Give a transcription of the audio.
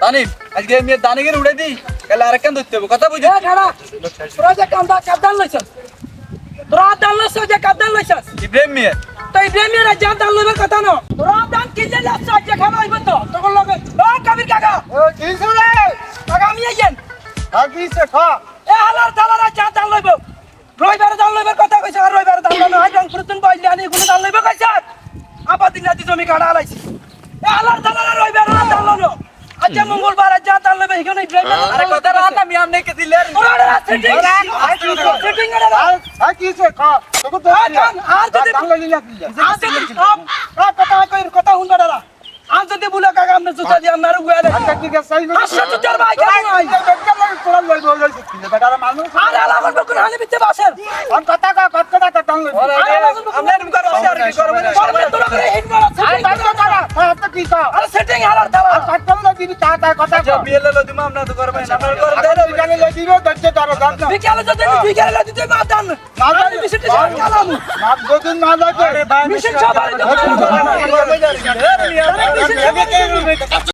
তানিম আজকে আমি দানিগের উড়ে দিই কাল আরেকখান ধরতে হবে কথা বুঝি খাড়া তোরা যে কাঁদান লইছস তোরা দান লইছস যে কাঁদান লইছস ইব্রাহিম মিয়া তো ইব্রাহিমের যা দান লইবার কথা ন তোরা দান কিনলে যাচ্ছ যে খানা হইব তো তখন লগে ও কবির কাকা কি শুনে কাকা আমি আইছেন কি সে খা এ হালার তালারা যা দান লইব রবিবার দান লইবার কথা কইছ আর রবিবার দান লইব আই রং প্রতিদিন বাইলে আনি কোন দান লইব কইছ আপাদিন রাতি জমি কাটা আলাইছি এ হালার তালারা রবিবার দান লইব আজ মঙ্গলবার যা দান লইব এখানে ইব্রাহিম আরে কথা রাত আমি আমনে কে দিলেন ওরা সেটিং সেটিং করে কি সে খা তোকে তো আর যদি দাম লাগি লাগি আজ যদি কথা কই কথা হুন দাদা আজ যদি বলে কাকা আমনে জুতা দিয়ে আমার গুয়ালে আচ্ছা ঠিক আছে সাইজ আচ্ছা জুতার ভাই কেন আই তোরা লইব লইছিস বেটারা মানুষ আর আলাগর বকুন হালি বিতে বাসের কোন কথা দাম লইব আমনে মুকার বাসা আর কি করবেন করবে তোরা করে হিট মারা তো কি কা আরে সেটিং হালার দাও কাটতাম না দিবি কথা আচ্ছা বিয়েলে লদিম আমরা তো করবেন আমরা করে দেন বিকালে লই দিব দজ্জে দাঁড়ো দাঁড় না বিকালে যদি বিকালে যদি তুই মা দান না আমি বিশিষ্ট কালাম না দুদিন না লাগে মিশন সবাই